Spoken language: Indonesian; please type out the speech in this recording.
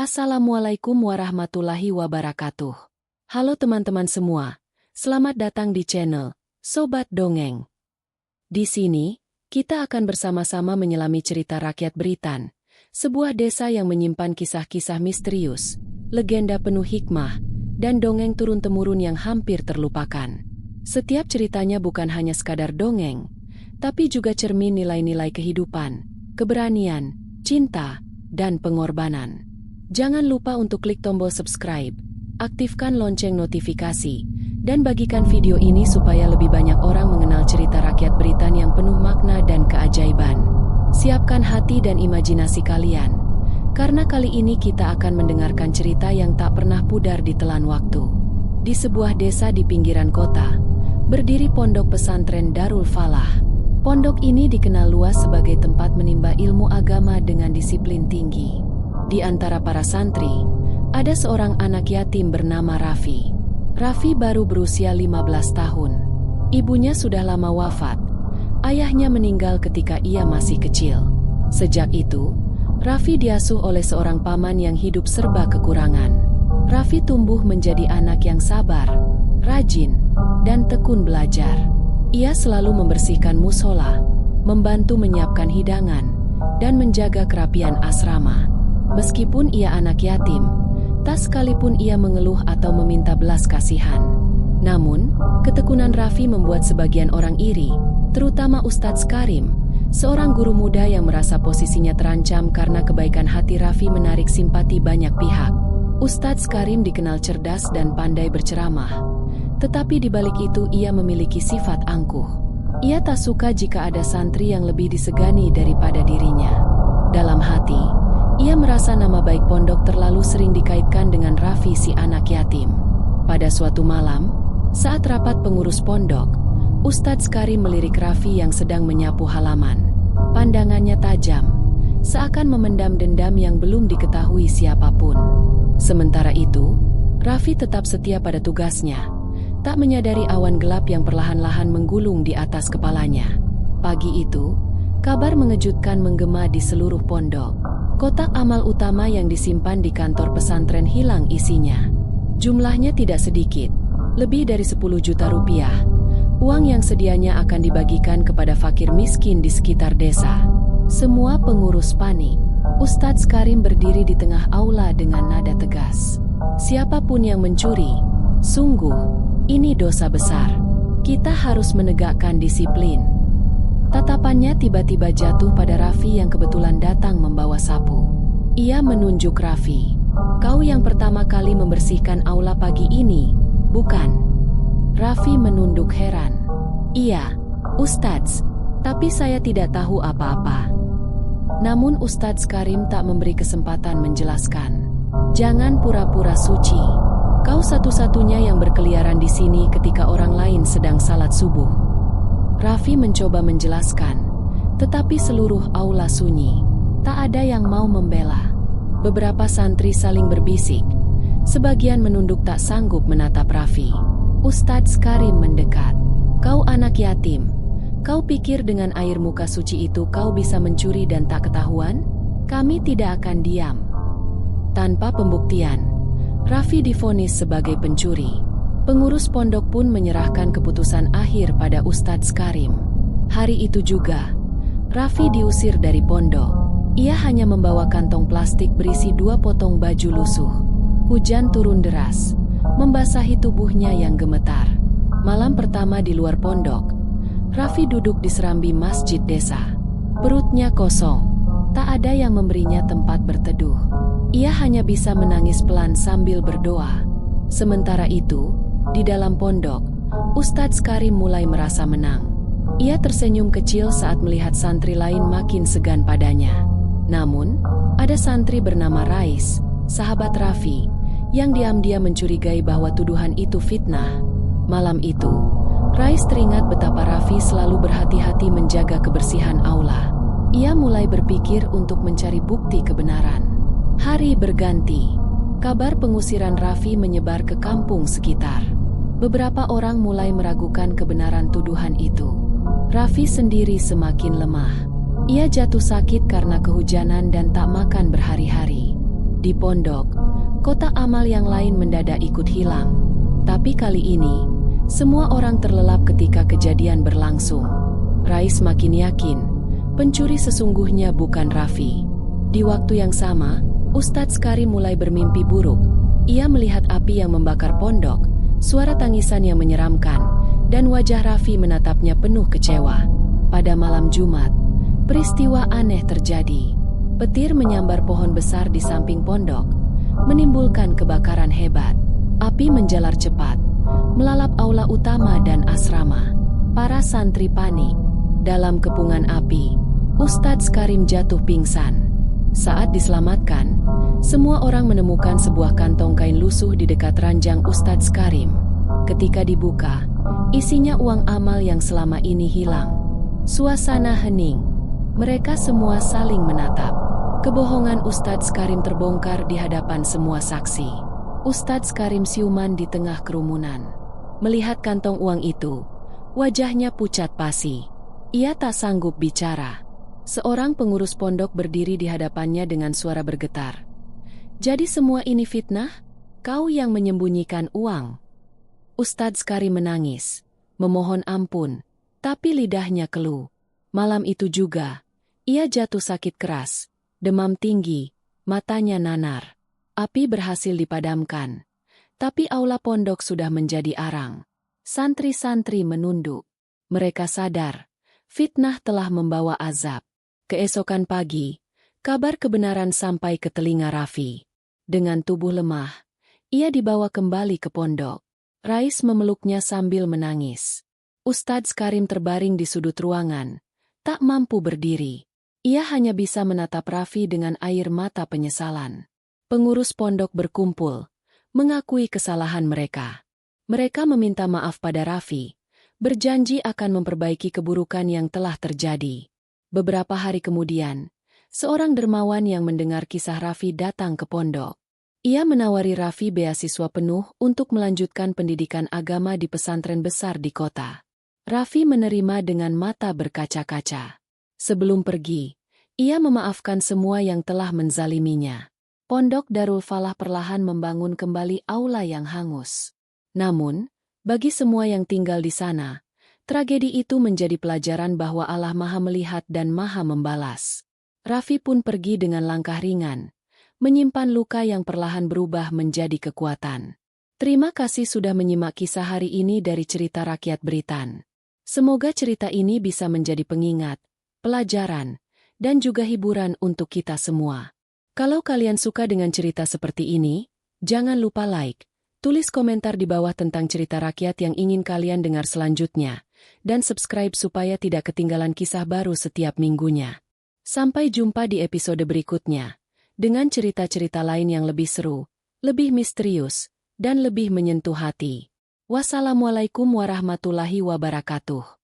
Assalamualaikum warahmatullahi wabarakatuh. Halo teman-teman semua, selamat datang di channel Sobat Dongeng. Di sini, kita akan bersama-sama menyelami cerita rakyat Beritan, sebuah desa yang menyimpan kisah-kisah misterius, legenda penuh hikmah, dan dongeng turun-temurun yang hampir terlupakan. Setiap ceritanya bukan hanya sekadar dongeng, tapi juga cermin nilai-nilai kehidupan, keberanian, cinta, dan pengorbanan. Jangan lupa untuk klik tombol subscribe, aktifkan lonceng notifikasi, dan bagikan video ini supaya lebih banyak orang mengenal cerita rakyat Beritan yang penuh makna dan keajaiban. Siapkan hati dan imajinasi kalian, karena kali ini kita akan mendengarkan cerita yang tak pernah pudar ditelan waktu. Di sebuah desa di pinggiran kota, berdiri pondok pesantren Darul Falah. Pondok ini dikenal luas sebagai tempat menimba ilmu agama dengan disiplin tinggi. Di antara para santri, ada seorang anak yatim bernama Raffi. Raffi baru berusia 15 tahun. Ibunya sudah lama wafat. Ayahnya meninggal ketika ia masih kecil. Sejak itu, Raffi diasuh oleh seorang paman yang hidup serba kekurangan. Raffi tumbuh menjadi anak yang sabar, rajin, dan tekun belajar. Ia selalu membersihkan musola, membantu menyiapkan hidangan, dan menjaga kerapian asrama. Meskipun ia anak yatim, tak sekalipun ia mengeluh atau meminta belas kasihan. Namun, ketekunan Raffi membuat sebagian orang iri, terutama Ustadz Karim, seorang guru muda yang merasa posisinya terancam karena kebaikan hati Raffi menarik simpati banyak pihak. Ustadz Karim dikenal cerdas dan pandai berceramah, tetapi di balik itu ia memiliki sifat angkuh. Ia tak suka jika ada santri yang lebih disegani daripada dirinya. Dalam hati, ia merasa nama baik pondok terlalu sering dikaitkan dengan Raffi si anak yatim. Pada suatu malam, saat rapat pengurus pondok, Ustadz Karim melirik Raffi yang sedang menyapu halaman. Pandangannya tajam, seakan memendam dendam yang belum diketahui siapapun. Sementara itu, Raffi tetap setia pada tugasnya, tak menyadari awan gelap yang perlahan-lahan menggulung di atas kepalanya. Pagi itu, kabar mengejutkan menggema di seluruh pondok. Kotak amal utama yang disimpan di kantor pesantren hilang isinya. Jumlahnya tidak sedikit, lebih dari 10 juta rupiah. Uang yang sedianya akan dibagikan kepada fakir miskin di sekitar desa. Semua pengurus panik. Ustadz Karim berdiri di tengah aula dengan nada tegas. Siapapun yang mencuri, sungguh, ini dosa besar. Kita harus menegakkan disiplin. Tatapannya tiba-tiba jatuh pada Raffi yang kebetulan datang membawa sapu. Ia menunjuk Raffi. "Kau yang pertama kali membersihkan aula pagi ini, bukan?" Raffi menunduk heran. "Iya, Ustadz, tapi saya tidak tahu apa-apa." Namun Ustadz Karim tak memberi kesempatan menjelaskan. "Jangan pura-pura suci. Kau satu-satunya yang berkeliaran di sini ketika orang lain sedang salat subuh." Raffi mencoba menjelaskan, tetapi seluruh aula sunyi. Tak ada yang mau membela. Beberapa santri saling berbisik. Sebagian menunduk tak sanggup menatap Raffi. Ustadz Karim mendekat. "Kau anak yatim. Kau pikir dengan air muka suci itu kau bisa mencuri dan tak ketahuan? Kami tidak akan diam." Tanpa pembuktian, Raffi divonis sebagai pencuri. Pengurus pondok pun menyerahkan keputusan akhir pada Ustadz Karim. Hari itu juga, Raffi diusir dari pondok. Ia hanya membawa kantong plastik berisi 2 potong baju lusuh. Hujan turun deras, membasahi tubuhnya yang gemetar. Malam pertama di luar pondok, Raffi duduk di serambi masjid desa. Perutnya kosong, tak ada yang memberinya tempat berteduh. Ia hanya bisa menangis pelan sambil berdoa. Sementara itu, di dalam pondok, Ustadz Karim mulai merasa menang. Ia tersenyum kecil saat melihat santri lain makin segan padanya. Namun, ada santri bernama Rais, sahabat Raffi, yang diam-diam mencurigai bahwa tuduhan itu fitnah. Malam itu, Rais teringat betapa Raffi selalu berhati-hati menjaga kebersihan aula. Ia mulai berpikir untuk mencari bukti kebenaran. Hari berganti, kabar pengusiran Raffi menyebar ke kampung sekitar. Beberapa orang mulai meragukan kebenaran tuduhan itu. Raffi sendiri semakin lemah. Ia jatuh sakit karena kehujanan dan tak makan berhari-hari. Di pondok, kotak amal yang lain mendadak ikut hilang. Tapi kali ini, semua orang terlelap ketika kejadian berlangsung. Rais makin yakin, pencuri sesungguhnya bukan Raffi. Di waktu yang sama, Ustadz Karim mulai bermimpi buruk. Ia melihat api yang membakar pondok, suara tangisan yang menyeramkan, dan wajah Raffi menatapnya penuh kecewa. Pada malam Jumat, peristiwa aneh terjadi. Petir menyambar pohon besar di samping pondok, menimbulkan kebakaran hebat. Api menjalar cepat, melalap aula utama dan asrama. Para santri panik. Dalam kepungan api, Ustadz Karim jatuh pingsan. Saat diselamatkan, semua orang menemukan sebuah kantong kain lusuh di dekat ranjang Ustadz Karim. Ketika dibuka, isinya uang amal yang selama ini hilang. Suasana hening. Mereka semua saling menatap. Kebohongan Ustadz Karim terbongkar di hadapan semua saksi. Ustadz Karim siuman di tengah kerumunan. Melihat kantong uang itu, wajahnya pucat pasi. Ia tak sanggup bicara. Seorang pengurus pondok berdiri di hadapannya dengan suara bergetar. "Jadi semua ini fitnah? Kau yang menyembunyikan uang?" Ustadz Karim menangis, memohon ampun, tapi lidahnya keluh. Malam itu juga, ia jatuh sakit keras, demam tinggi, matanya nanar. Api berhasil dipadamkan, tapi aula pondok sudah menjadi arang. Santri-santri menunduk. Mereka sadar, fitnah telah membawa azab. Keesokan pagi, kabar kebenaran sampai ke telinga Raffi. Dengan tubuh lemah, ia dibawa kembali ke pondok. Rais memeluknya sambil menangis. Ustadz Karim terbaring di sudut ruangan, tak mampu berdiri. Ia hanya bisa menatap Raffi dengan air mata penyesalan. Pengurus pondok berkumpul, mengakui kesalahan mereka. Mereka meminta maaf pada Raffi, berjanji akan memperbaiki keburukan yang telah terjadi. Beberapa hari kemudian, seorang dermawan yang mendengar kisah Raffi datang ke pondok. Ia menawari Raffi beasiswa penuh untuk melanjutkan pendidikan agama di pesantren besar di kota. Raffi menerima dengan mata berkaca-kaca. Sebelum pergi, ia memaafkan semua yang telah menzaliminya. Pondok Darul Falah perlahan membangun kembali aula yang hangus. Namun, bagi semua yang tinggal di sana, tragedi itu menjadi pelajaran bahwa Allah Maha Melihat dan Maha Membalas. Raffi pun pergi dengan langkah ringan, menyimpan luka yang perlahan berubah menjadi kekuatan. Terima kasih sudah menyimak kisah hari ini dari Cerita Rakyat Beritan. Semoga cerita ini bisa menjadi pengingat, pelajaran, dan juga hiburan untuk kita semua. Kalau kalian suka dengan cerita seperti ini, jangan lupa like, tulis komentar di bawah tentang cerita rakyat yang ingin kalian dengar selanjutnya, dan subscribe supaya tidak ketinggalan kisah baru setiap minggunya. Sampai jumpa di episode berikutnya, dengan cerita-cerita lain yang lebih seru, lebih misterius, dan lebih menyentuh hati. Wassalamualaikum warahmatullahi wabarakatuh.